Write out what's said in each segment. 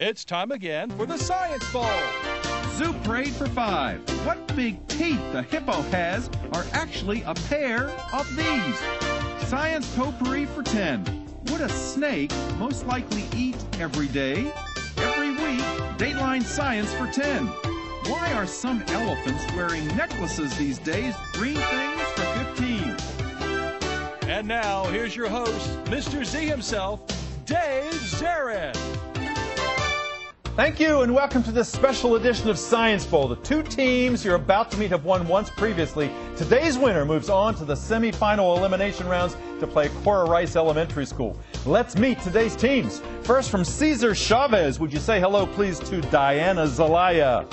It's time again for the Science Bowl. Zoo Parade for 5. What big teeth the hippo has are actually a pair of these. Science Potpourri for 10. Would a snake most likely eat every day? Every week, Dateline Science for 10. Why are some elephants wearing necklaces these days? Green things for 15. And now, here's your host, Mr. Z himself, Dave Zarin. Thank you, and welcome to this special edition of Science Bowl. The two teams you're about to meet have won once previously. Today's winner moves on to the semifinal elimination rounds to play Cora Rice Elementary School. Let's meet today's teams. First, from Cesar Chaves, would you say hello, please, to Diana Zelaya,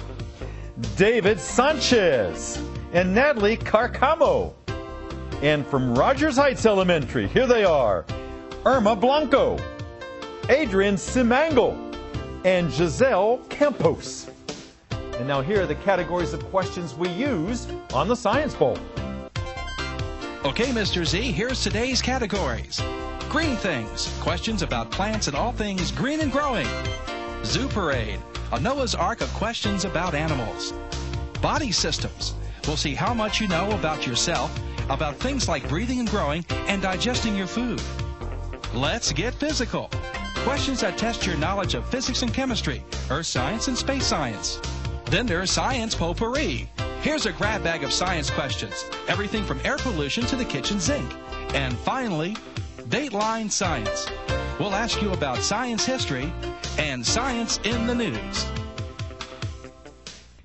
David Sanchez, and Natalie Carcamo. And from Rogers Heights Elementary, here they are, Irma Blanco, Adrian Simangle, and Giselle Campos. And now here are the categories of questions we use on the Science Bowl. Okay, Mr. Z, here's today's categories. Green things, questions about plants and all things green and growing. Zoo Parade, a Noah's Ark of questions about animals. Body systems, we'll see how much you know about yourself, about things like breathing and growing and digesting your food. Let's get physical. Questions that test your knowledge of physics and chemistry, earth science and space science. Then there's Science Potpourri. Here's a grab bag of science questions, everything from air pollution to the kitchen sink. And finally, Dateline Science. We'll ask you about science history and science in the news.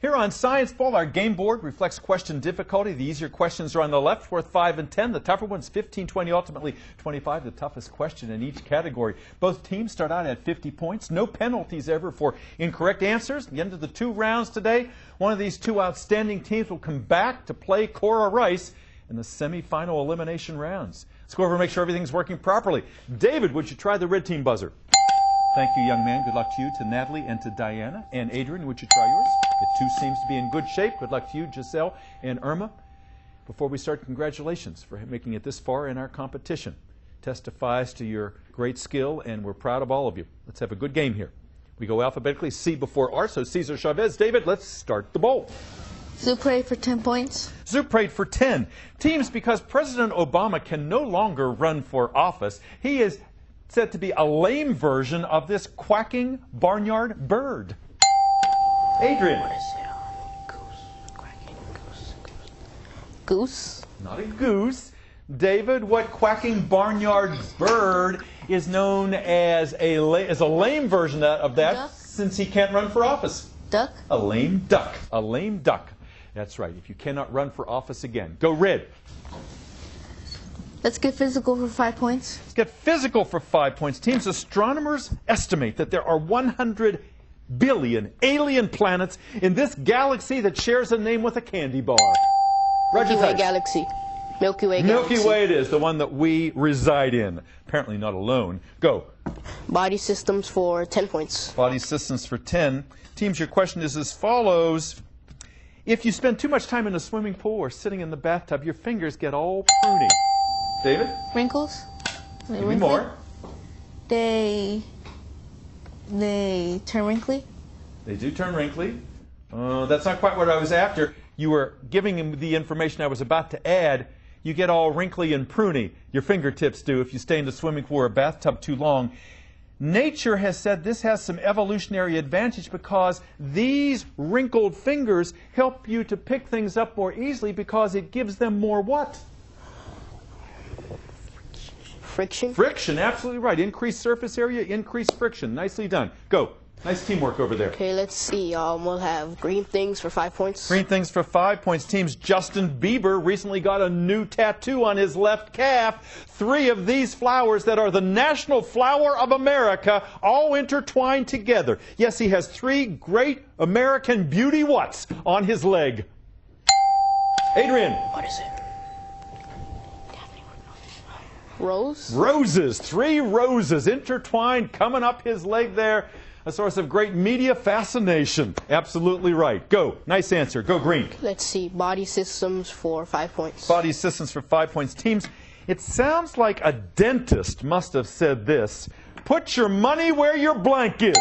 Here on Science Bowl, our game board reflects question difficulty. The easier questions are on the left, worth 5 and 10. The tougher ones, 15, 20, ultimately 25, the toughest question in each category. Both teams start out at 50 points. No penalties ever for incorrect answers. At the end of the 2 rounds today, one of these 2 outstanding teams will come back to play Cora Rice in the semifinal elimination rounds. Let's go over and make sure everything's working properly. David, would you try the red team buzzer? Thank you, young man. Good luck to you, to Natalie, and to Diana. And Adrian, would you try yours? It too seems to be in good shape. Good luck to you, Giselle and Irma. Before we start, congratulations for making it this far in our competition. Testifies to your great skill, and we're proud of all of you. Let's have a good game here. We go alphabetically, C before R, so Cesar Chavez. David, let's start the bowl. Zoo Parade for 10 points. Zoo Parade for 10. Teams, because President Obama can no longer run for office, he is said to be a lame version of this quacking barnyard bird. Adrian. What is it? Goose. Quacking goose. Goose. Not a goose. David, what quacking barnyard bird is known as a lame version of that, Duck. since he can't run for office? Duck. A lame duck. A lame duck. That's right. If you cannot run for office again. Go red. Let's get physical for 5 points. Let's get physical for 5 points. Teams, astronomers estimate that there are 100 billion alien planets in this galaxy that shares a name with a candy bar. Milky Way Galaxy. Milky Way Galaxy. Milky Way it is, the one that we reside in. Apparently not alone. Go. Body systems for 10 points. Body systems for 10. Teams, your question is as follows. If you spend too much time in a swimming pool or sitting in the bathtub, your fingers get all pruny. David? Wrinkles. Give me more. They turn wrinkly. They do turn wrinkly. That's not quite what I was after. You were giving him the information I was about to add. You get all wrinkly and pruny. Your fingertips do if you stay in the swimming pool or bathtub too long. Nature has said this has some evolutionary advantage because these wrinkled fingers help you to pick things up more easily because it gives them more what? Friction. Friction, absolutely right. Increased surface area, increased friction. Nicely done. Go. Nice teamwork over there. Okay, let's see. We'll have green things for 5 points. Green things for 5 points. Teams, Justin Bieber recently got a new tattoo on his left calf. 3 of these flowers that are the national flower of America, all intertwined together. Yes, he has 3 great American beauty whats on his leg. Adrian. What is it? Rose? Roses. 3 roses intertwined coming up his leg there. A source of great media fascination. Absolutely right. Go. Nice answer. Go green. Let's see. Body systems for 5 points. Body systems for 5 points. Teams, it sounds like a dentist must have said this. Put your money where your blank is.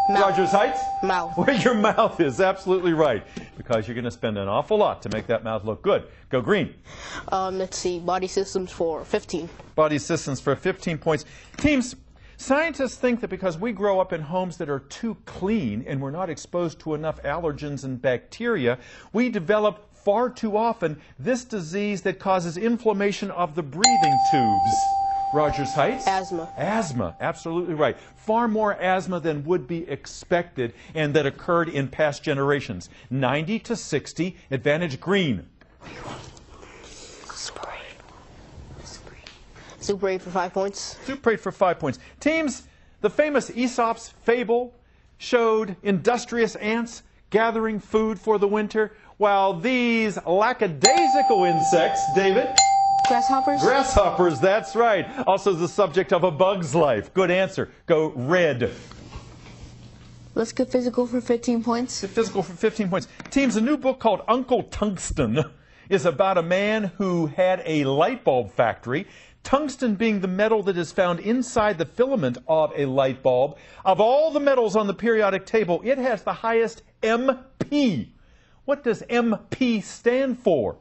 Mouth. Rogers Heights? Mouth. Where your mouth is, absolutely right. Because you're going to spend an awful lot to make that mouth look good. Go green. Let's see. Body systems for 15. Body systems for 15 points. Teams, scientists think that because we grow up in homes that are too clean and we're not exposed to enough allergens and bacteria, we develop far too often this disease that causes inflammation of the breathing tubes. Rogers Heights? Asthma. Asthma, absolutely right. Far more asthma than would be expected and that occurred in past generations. 90 to 60, advantage green. Super 8 for 5 points. Super 8 for 5 points. Teams, the famous Aesop's fable showed industrious ants gathering food for the winter, while these lackadaisical insects, David? Grasshoppers? Grasshoppers, that's right. Also the subject of A Bug's Life. Good answer. Go red. Let's get physical for 15 points. Get physical for 15 points. Teams, a new book called Uncle Tungsten is about a man who had a light bulb factory. Tungsten being the metal that is found inside the filament of a light bulb. Of all the metals on the periodic table, it has the highest MP. What does MP stand for?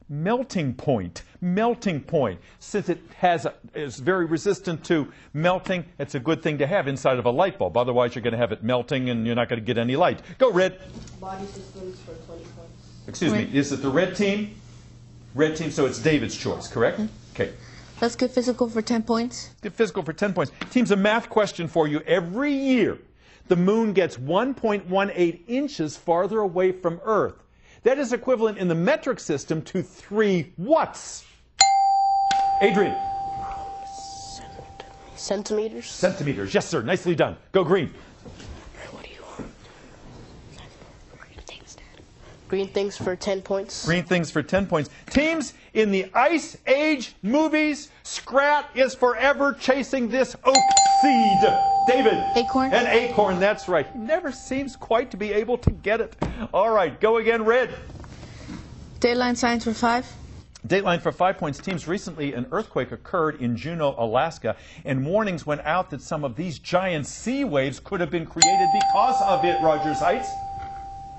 Melting point. Melting point. Since it is very resistant to melting, it's a good thing to have inside of a light bulb. Otherwise, you're going to have it melting and you're not going to get any light. Go red. Body systems for 20 points. Excuse me, is it the red team? Red team, so it's David's choice, correct? Okay. Let's get physical for 10 points. Get physical for 10 points. Team's a math question for you. Every year, the moon gets 1.18 inches farther away from Earth. That is equivalent in the metric system to 3 watts. Adrian. Centimeters. Centimeters. Yes, sir. Nicely done. Go green. What do you want? Green things for 10 points. Green things for 10 points. Teams, in the Ice Age movies, Scrat is forever chasing this oak seed. David. Acorn. An acorn, that's right. He never seems quite to be able to get it. All right, go again, red. Dateline science for 5. Dateline for 5 points. Teams, recently an earthquake occurred in Juneau, Alaska, and warnings went out that some of these giant sea waves could have been created because of it, Rogers Heights.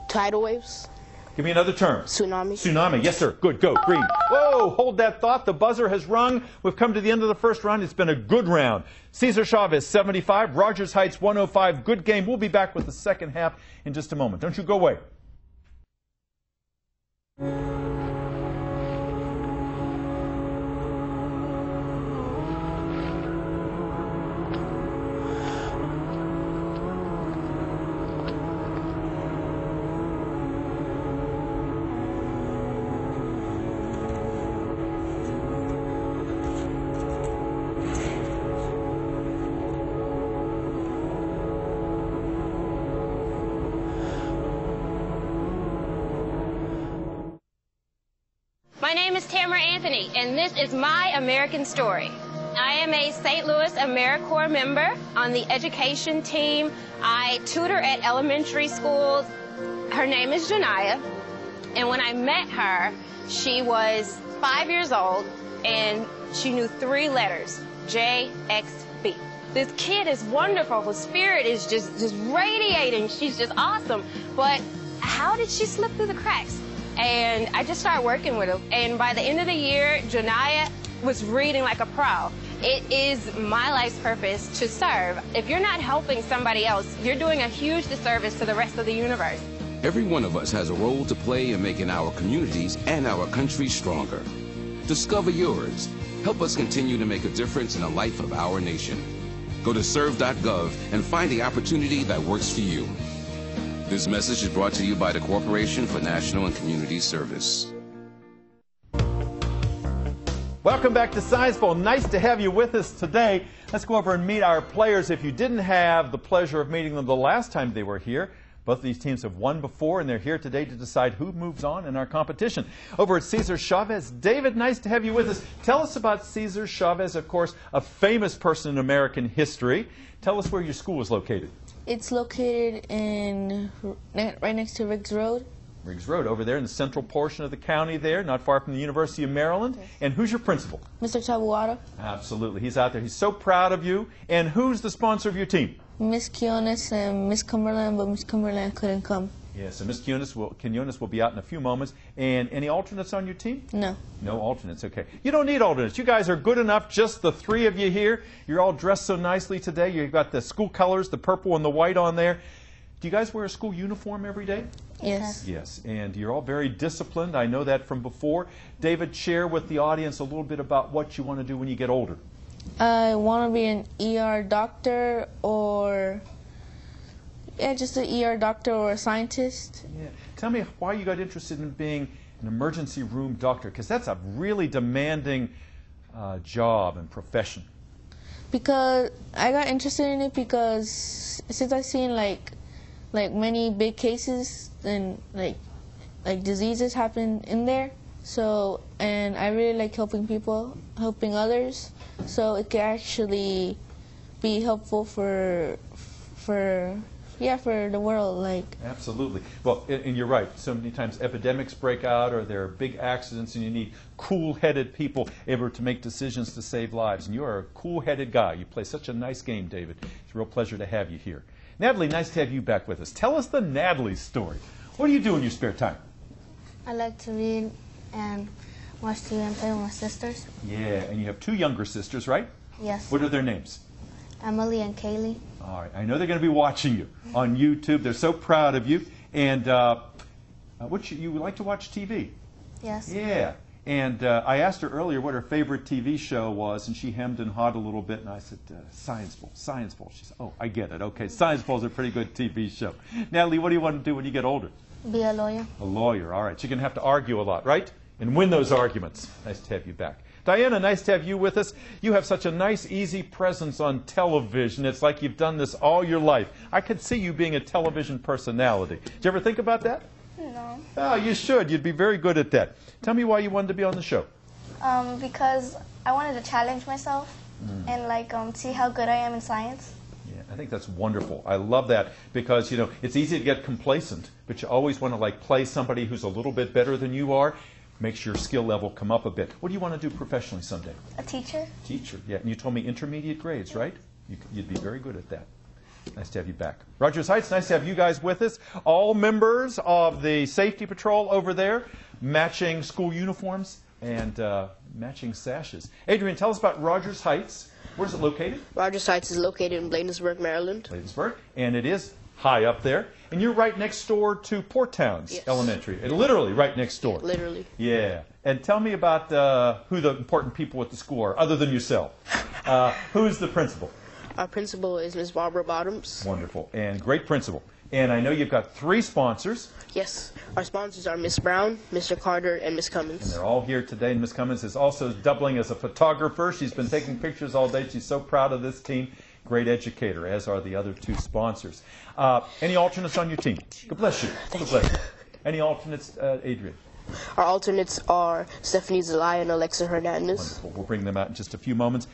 Tidal waves. Give me another term. Tsunami. Tsunami. Yes, sir. Good. Go. Green. Whoa, hold that thought. The buzzer has rung. We've come to the end of the first round. It's been a good round. Cesar Chaves, 75. Rogers Heights, 105. Good game. We'll be back with the second half in just a moment. Don't you go away. My name is Tamara Anthony, and this is my American story. I am a St. Louis AmeriCorps member on the education team. I tutor at elementary schools. Her name is Janiyah, and when I met her, she was 5 years old, and she knew 3 letters, JXB. This kid is wonderful. Her spirit is just radiating. She's just awesome. But how did she slip through the cracks? And I just started working with her. And by the end of the year, Janiyah was reading like a pro. It is my life's purpose to serve. If you're not helping somebody else, you're doing a huge disservice to the rest of the universe. Every one of us has a role to play in making our communities and our country stronger. Discover yours. Help us continue to make a difference in the life of our nation. Go to serve.gov and find the opportunity that works for you. This message is brought to you by the Corporation for National and Community Service. Welcome back to Science Bowl. Nice to have you with us today. Let's go over and meet our players. If you didn't have the pleasure of meeting them the last time they were here, both of these teams have won before, and they're here today to decide who moves on in our competition. Over at Cesar Chaves, David, nice to have you with us. Tell us about Cesar Chaves, of course, a famous person in American history. Tell us where your school is located. It's located in right next to Riggs Road. Riggs Road, over there in the central portion of the county there, not far from the University of Maryland. Yes. And who's your principal? Mr. Tabuada, Absolutely. He's out there. He's so proud of you. And who's the sponsor of your team? Miss Kionis and Miss Cumberland, but Miss Cumberland couldn't come. Yeah, so Miss Quinones will be out in a few moments. And any alternates on your team? No. No alternates, okay. You don't need alternates. You guys are good enough, just the three of you here. You're all dressed so nicely today. You've got the school colors, the purple and the white on there. Do you guys wear a school uniform every day? Yes. Yes, and you're all very disciplined. I know that from before. David, share with the audience a little bit about what you want to do when you get older. I want to be an ER doctor or, just an ER doctor or a scientist. Yeah. Tell me why you got interested in being an emergency room doctor, because that's a really demanding job and profession. Because I got interested in it because since I've seen like many big cases and like diseases happen in there, so and I really like helping people, helping others, so it can actually be helpful for the world, like. Absolutely. Well, and you're right. So many times epidemics break out or there are big accidents and you need cool-headed people able to make decisions to save lives. And you are a cool-headed guy. You play such a nice game, David. It's a real pleasure to have you here. Natalie, nice to have you back with us. Tell us the Natalie story. What do you do in your spare time? I like to read and watch TV and play with my sisters. Yeah, and you have two younger sisters, right? Yes. What are their names? Emily and Kaylee. All right. I know they're going to be watching you on YouTube. They're so proud of you. And you like to watch TV? Yes. Yeah. And I asked her earlier what her favorite TV show was, and she hemmed and hawed a little bit, and I said, Science Bowl, Science Bowl. She said, oh, I get it. Okay, Science Bowl is a pretty good TV show. Natalie, what do you want to do when you get older? Be a lawyer. A lawyer. All right. You're going to have to argue a lot, right? And win those arguments. Nice to have you back. Diana, nice to have you with us. You have such a nice, easy presence on television. It's like you've done this all your life. I could see you being a television personality. Did you ever think about that? No. Oh, you should. You'd be very good at that. Tell me why you wanted to be on the show. Because I wanted to challenge myself and see how good I am in science. Yeah, I think that's wonderful. I love that because, it's easy to get complacent, but you always want to play somebody who's a little bit better than you are. Makes your skill level come up a bit. What do you want to do professionally someday? A teacher. Teacher, yeah. And you told me intermediate grades, right? You'd be very good at that. Nice to have you back. Rogers Heights, nice to have you guys with us. All members of the Safety Patrol over there, matching school uniforms and matching sashes. Adrian, tell us about Rogers Heights. Where's it located? Rogers Heights is located in Bladensburg, Maryland. Bladensburg. And it is high up there. And you're right next door to Port Towns Yes. Elementary. And literally right next door. Literally. Yeah. And tell me about who the important people at the school are, other than yourself. Who's the principal? Our principal is Ms. Barbara Bottoms. Wonderful. And great principal. And I know you've got 3 sponsors. Yes. Our sponsors are Miss Brown, Mr. Carter, and Miss Cummins. And they're all here today. And Miss Cummins is also doubling as a photographer. She's been taking pictures all day. She's so proud of this team. Great educator, as are the other 2 sponsors. Any alternates on your team? God bless you. God bless you. Any alternates, Adrian? Our alternates are Stephanie Zelaya and Alexa Hernandez. Wonderful. We'll bring them out in just a few moments.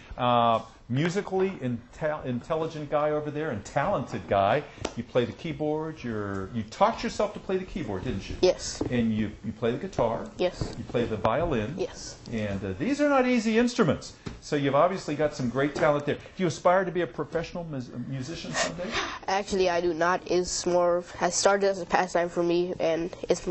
Musically intelligent guy over there and talented guy. You play the keyboard. You taught yourself to play the keyboard, didn't you? Yes. And you play the guitar. Yes. You play the violin. Yes. And these are not easy instruments. So you've obviously got some great talent there. Do you aspire to be a professional musician someday? Actually, I do not. Has started as a pastime for me, and it's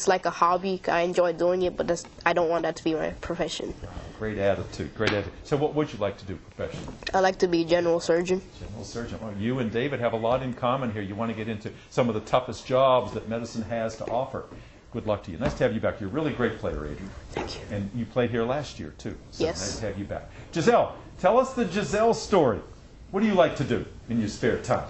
like a hobby. I enjoy doing it, but I don't want that to be my profession. Great attitude. Great attitude. So what would you like to do professionally? I like to be a general surgeon. General surgeon. Well, you and David have a lot in common here. You want to get into some of the toughest jobs that medicine has to offer. Good luck to you. Nice to have you back. You're a really great player, Adrian. Thank you. And you played here last year, too. So Yes. Nice to have you back. Giselle, tell us the Giselle story. What do you like to do in your spare time?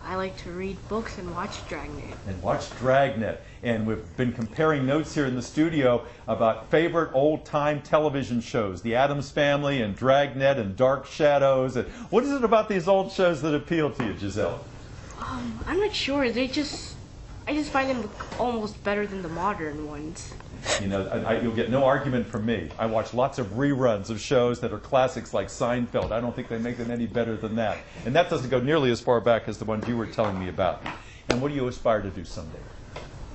I like to read books and watch Dragnet. And watch Dragnet. And we've been comparing notes here in the studio about favorite old-time television shows, The Addams Family and Dragnet and Dark Shadows. And what is it about these old shows that appeal to you, Giselle? I'm not sure. I just find them almost better than the modern ones. You'll get no argument from me. I watch lots of reruns of shows that are classics like Seinfeld. I don't think they make them any better than that. And that doesn't go nearly as far back as the ones you were telling me about. And what do you aspire to do someday?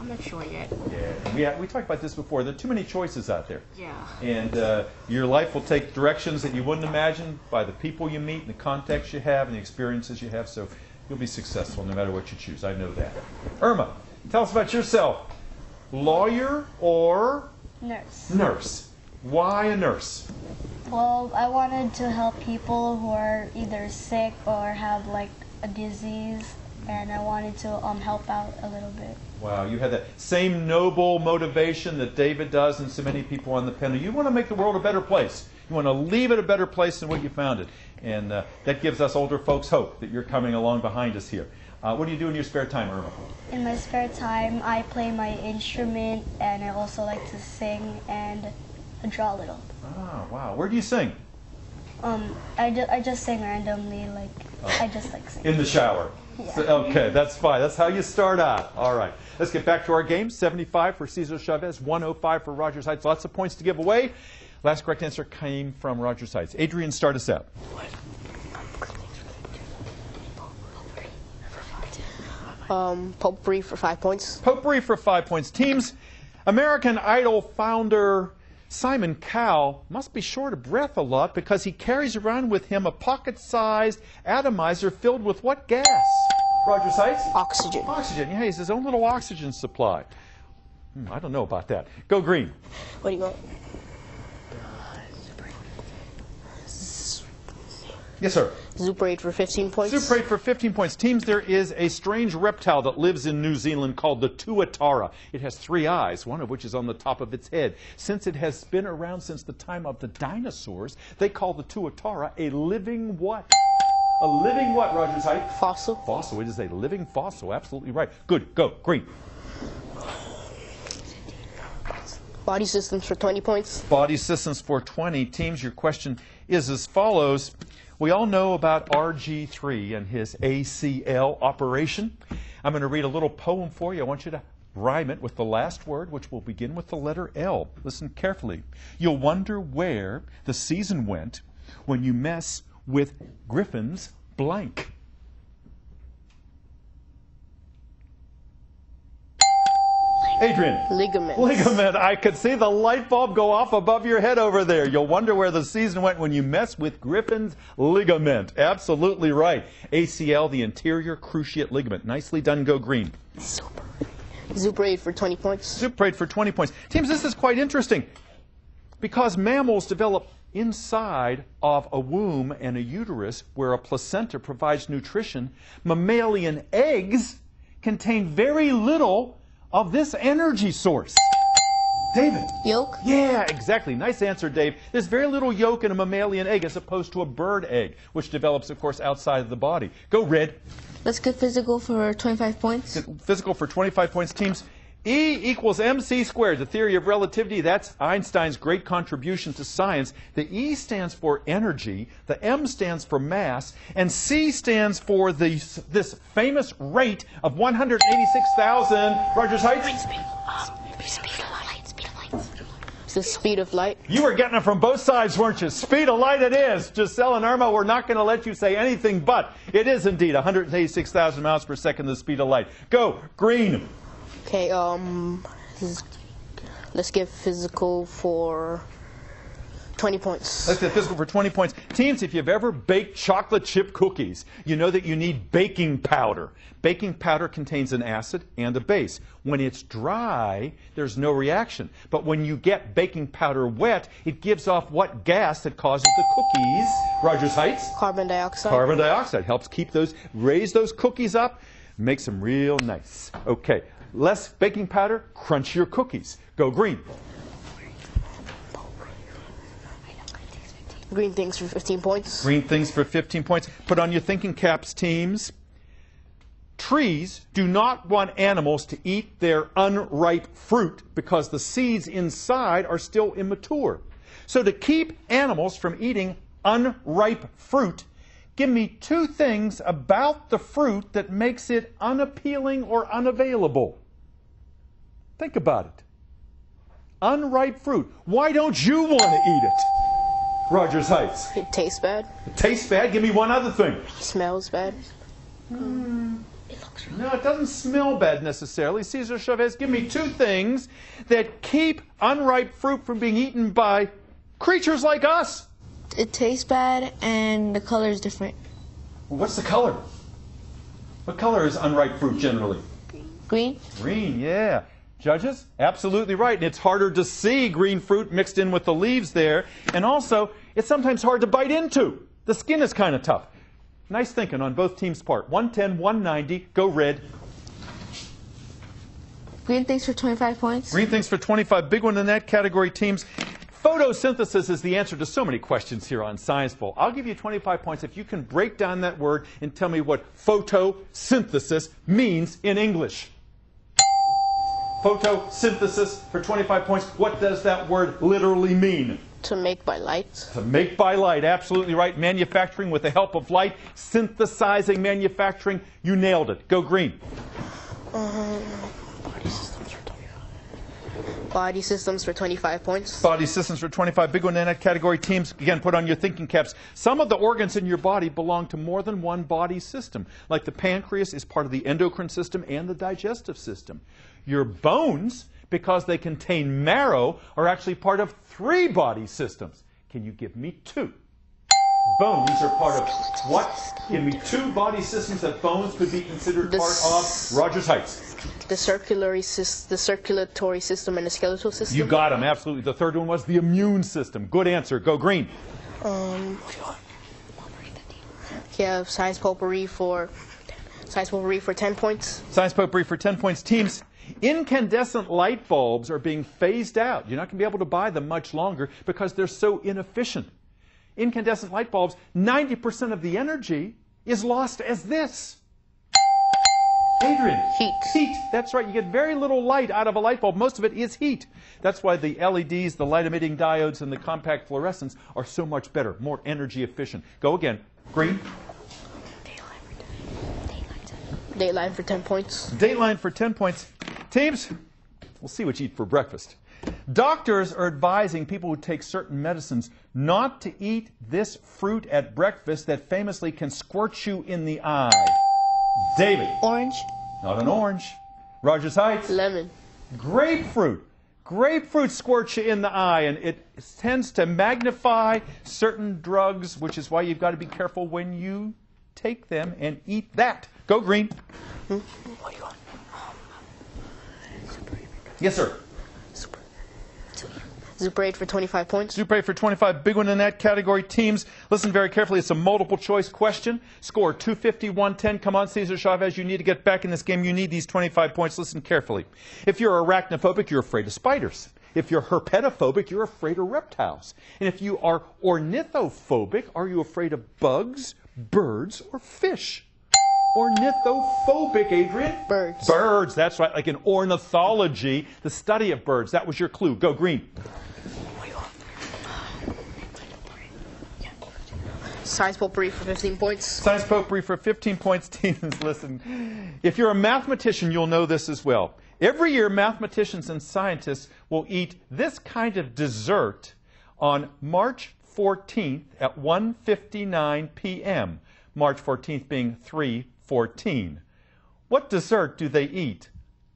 I'm not sure yet. Yeah, we talked about this before. There are too many choices out there. Yeah. And your life will take directions that you wouldn't imagine by the people you meet and the context you have and the experiences you have. So you'll be successful no matter what you choose. I know that. Irma, tell us about yourself. Lawyer or Nurse. Nurse? Why a nurse? Well, I wanted to help people who are either sick or have like a disease, and I wanted to help out a little bit. Wow, you had that same noble motivation that David does and so many people on the panel. You want to make the world a better place. You want to leave it a better place than what you found it. And that gives us older folks hope that you're coming along behind us here. What do you do in your spare time, Irma? In my spare time, I play my instrument, and I also like to sing and draw a little. Ah, wow. Where do you sing? I just sing randomly, like I just like singing. In the shower. Yeah. So, okay, that's fine. That's how you start out. All right. Let's get back to our game. 75 for Cesar Chaves, 105 for Rogers Heights. Lots of points to give away. Last correct answer came from Rogers Heights. Adrian, start us out. Potpourri for 5 points. Potpourri for 5 points. Teams, American Idol founder Simon Cowell must be short of breath a lot because he carries around with him a pocket-sized atomizer filled with what gas? Rogers Heights? Oxygen. Oxygen. Yeah, he has his own little oxygen supply. I don't know about that. Go green. What do you want? Yes, sir. Zuparade for 15 points. Zuparade for 15 points. Teams, there is a strange reptile that lives in New Zealand called the tuatara. It has 3 eyes, one of which is on the top of its head. Since it has been around since the time of the dinosaurs, they call the tuatara a living what? A living what, Rogers Heights? Fossil. Fossil. It is a living fossil. Absolutely right. Good. Go. Green. Body systems for 20 points. Body systems for 20. Teams, your question is as follows. We all know about RG3 and his ACL operation. I'm going to read a little poem for you. I want you to rhyme it with the last word, which will begin with the letter L. Listen carefully. You'll wonder where the season went when you mess with Griffin's blank. Adrian. Ligaments. Ligament. I could see the light bulb go off above your head over there. You'll wonder where the season went when you mess with Griffin's ligament. Absolutely right. ACL, the anterior cruciate ligament. Nicely done. Go green. Zuparade for 20 points. Zuparade for 20 points. Teams, this is quite interesting because mammals develop inside of a womb and a uterus where a placenta provides nutrition. Mammalian eggs contain very little of this energy source. David. Yolk? Yeah, exactly. Nice answer, Dave. There's very little yolk in a mammalian egg as opposed to a bird egg, which develops, of course, outside of the body. Go, Red. Let's get physical for 25 points. Physical for 25 points. Teams, E equals mc squared, the theory of relativity. That's Einstein's great contribution to science. The E stands for energy, the M stands for mass, and C stands for this famous rate of 186,000. Rogers Heights? Speed of light. It's the speed of light. You were getting it from both sides, weren't you? Speed of light it is. Giselle and Irma, we're not going to let you say anything but. It is indeed 186,000 miles per second, the speed of light. Go, green. Okay, let's get physical for 20 points. Let's get physical for 20 points. Teams, if you've ever baked chocolate chip cookies, you know that you need baking powder. Baking powder contains an acid and a base. When it's dry, there's no reaction. But when you get baking powder wet, it gives off what gas that causes the cookies? Rogers Heights? Carbon dioxide. Carbon dioxide helps raise those cookies up, makes them real nice. Okay. Less baking powder, crunch your cookies. Go green. Green things for 15 points. Green things for 15 points. Put on your thinking caps, teams. Trees do not want animals to eat their unripe fruit because the seeds inside are still immature. So to keep animals from eating unripe fruit, give me 2 things about the fruit that makes it unappealing or unavailable. Think about it. Unripe fruit. Why don't you want to eat it? Rogers Heights. It tastes bad. It tastes bad. Give me one other thing. It smells bad. It looks really No, it doesn't smell bad necessarily. Cesar Chavez, give me two things that keep unripe fruit from being eaten by creatures like us. It tastes bad and the color is different. What's the color? What color is unripe fruit generally? Green? Green, yeah. Judges? Absolutely right. And it's harder to see green fruit mixed in with the leaves there. And also, it's sometimes hard to bite into. The skin is kind of tough. Nice thinking on both teams' part. 110, 190. Go red. Green thinks for 25 points. Green thinks for 25. Big one in that category, teams. Photosynthesis is the answer to so many questions here on Science Bowl. I'll give you 25 points if you can break down that word and tell me what photosynthesis means in English. Photosynthesis for 25 points. What does that word literally mean? To make by light. To make by light, absolutely right. Manufacturing with the help of light. Synthesizing manufacturing. You nailed it. Go green. Body systems for 25 points. Body systems for 25. Big one in that category. Teams, again, put on your thinking caps. Some of the organs in your body belong to more than one body system. Like the pancreas is part of the endocrine system and the digestive system. Your bones, because they contain marrow, are actually part of 3 body systems. Can you give me 2? Bones are part of what? Give me 2 body systems that bones could be considered part of. Rogers Heights. The circulatory system and the skeletal system. You got them, absolutely. The third one was the immune system. Good answer. Go green. Yeah, science potpourri for 10 points. Science potpourri for 10 points. Teams, incandescent light bulbs are being phased out. You're not going to be able to buy them much longer because they're so inefficient. Incandescent light bulbs, 90% of the energy is lost as this. Adrian. Heat. Heat. That's right. You get very little light out of a light bulb. Most of it is heat. That's why the LEDs, the light-emitting diodes, and the compact fluorescents are so much better, more energy efficient. Go again. Green. Dateline for 10 points. Dateline for 10 points. Teams, we'll see what you eat for breakfast. Doctors are advising people who take certain medicines not to eat this fruit at breakfast that famously can squirt you in the eye. David. Orange. Not an orange. Rogers Heights. Lemon. Grapefruit. Grapefruit squirts you in the eye, and it tends to magnify certain drugs, which is why you've got to be careful when you take them and eat that. Go green. What do you want? Yes, sir. Zuperate for 25 points. Zuperate for 25. Big one in that category. Teams, listen very carefully. It's a multiple choice question. Score 250, 110. Come on, Cesar Chavez. You need to get back in this game. You need these 25 points. Listen carefully. If you're arachnophobic, you're afraid of spiders. If you're herpetophobic, you're afraid of reptiles. And if you are ornithophobic, are you afraid of bugs, birds, or fish? Ornithophobic, Adrian? Birds. Birds, that's right. Like in ornithology, the study of birds. That was your clue. Go green. Science potpourri for 15 points. Science potpourri for 15 points. Teams, listen. If you're a mathematician, you'll know this as well. Every year, mathematicians and scientists will eat this kind of dessert on March 14th at 1:59 p.m. March 14th being 3/14. What dessert do they eat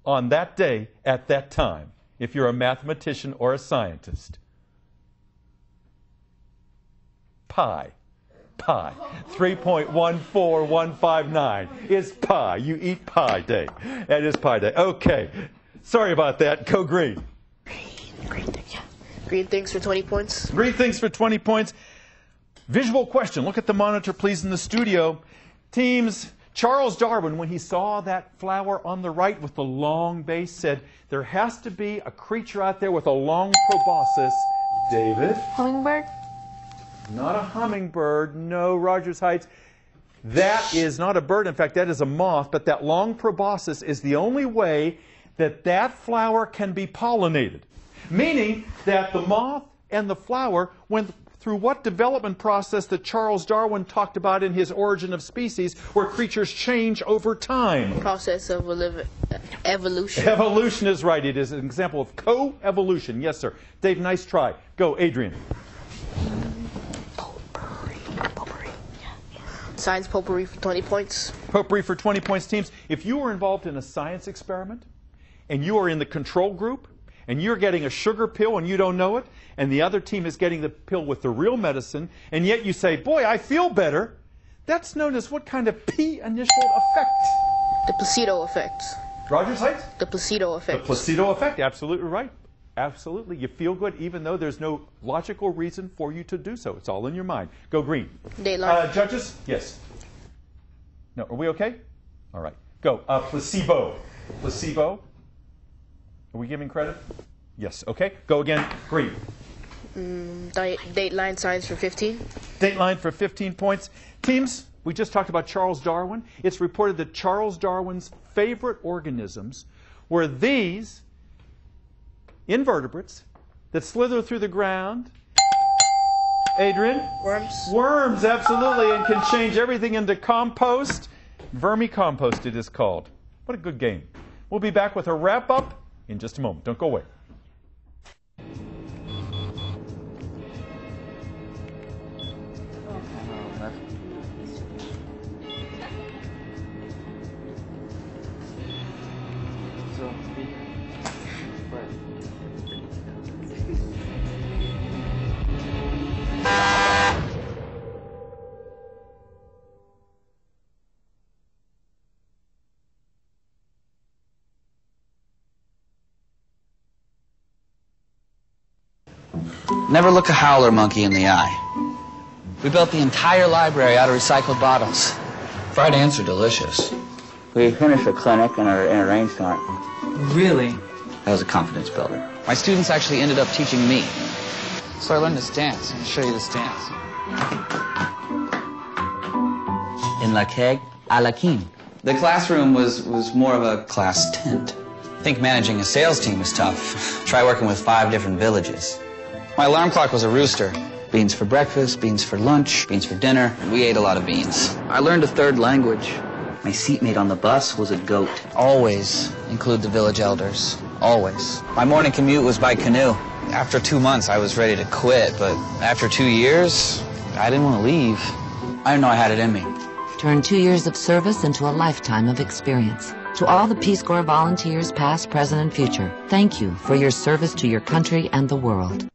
on that day at that time, if you're a mathematician or a scientist? Pie. Pie. 3.14159 is pie. You eat pie day. That is pie day. Okay. Sorry about that. Go green. Green things for 20 points. Green things for 20 points. Visual question. Look at the monitor, please, in the studio. Teams, Charles Darwin, when he saw that flower on the right with the long base, said, there has to be a creature out there with a long proboscis. David? Hummingbird? Not a hummingbird. No, Rogers Heights. That is not a bird. In fact, that is a moth. But that long proboscis is the only way that that flower can be pollinated. Meaning that the moth and the flower went through what development process that Charles Darwin talked about in his Origin of Species, where creatures change over time. Process of evolution. Evolution is right. It is an example of co-evolution. Yes, sir. Dave, nice try. Go, Adrian. Science potpourri for 20 points. Potpourri for 20 points, teams. If you were involved in a science experiment and you are in the control group and you're getting a sugar pill and you don't know it, and the other team is getting the pill with the real medicine, and yet you say, boy, I feel better, that's known as what kind of P initial effect? The placebo effect. Rogers Heights? The placebo effect. The placebo effect, absolutely right. Absolutely. You feel good even though there's no logical reason for you to do so. It's all in your mind. Go green. Dateline. Judges? Yes. No, are we okay? All right. Go. Placebo. Placebo. Are we giving credit? Yes. Okay. Go again. Green. Dateline Science for 15. Dateline for 15 points. Teams, we just talked about Charles Darwin. It's reported that Charles Darwin's favorite organisms were these invertebrates that slither through the ground. Adrian? Worms. Worms, absolutely, and can change everything into compost. Vermicompost it is called. What a good game. We'll be back with a wrap-up in just a moment. Don't go away. Never look a howler monkey in the eye. We built the entire library out of recycled bottles. Fried ants are delicious. We finished a clinic in a rainstorm. Really? That was a confidence builder. My students actually ended up teaching me. So I learned this dance. I'll show you this dance. In la keg, a la king. The classroom was more of a class tent. I think managing a sales team is tough. Try working with 5 different villages. My alarm clock was a rooster. Beans for breakfast, beans for lunch, beans for dinner. We ate a lot of beans. I learned a 3rd language. My seatmate on the bus was a goat. Always include the village elders. Always. My morning commute was by canoe. After 2 months, I was ready to quit, but after 2 years, I didn't want to leave. I didn't know I had it in me. Turn 2 years of service into a lifetime of experience. To all the Peace Corps volunteers, past, present, and future, thank you for your service to your country and the world.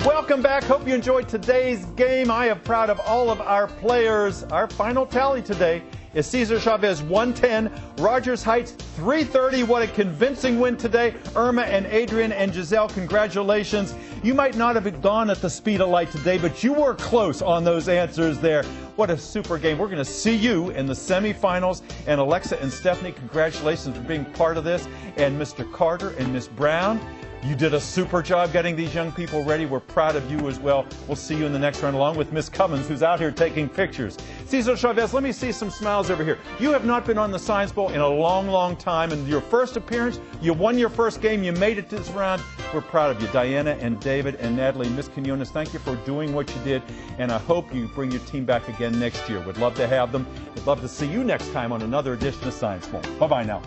Welcome back. Hope you enjoyed today's game. I am proud of all of our players. Our final tally today is Cesar Chaves 110, Rogers Heights 330. What a convincing win today. Irma and Adrian and Giselle, congratulations. You might not have gone at the speed of light today, but you were close on those answers there. What a super game. We're going to see you in the semifinals. And Alexa and Stephanie, congratulations for being part of this. And Mr. Carter and Miss Brown, you did a super job getting these young people ready. We're proud of you as well. We'll see you in the next round along with Miss Cummins, who's out here taking pictures. Cesar Chaves, let me see some smiles over here. You have not been on the Science Bowl in a long, long time. And your first appearance, you won your first game. You made it to this round. We're proud of you. Diana and David and Natalie and Miss Quinones, thank you for doing what you did. And I hope you bring your team back again next year. We'd love to have them. We'd love to see you next time on another edition of Science Bowl. Bye-bye now.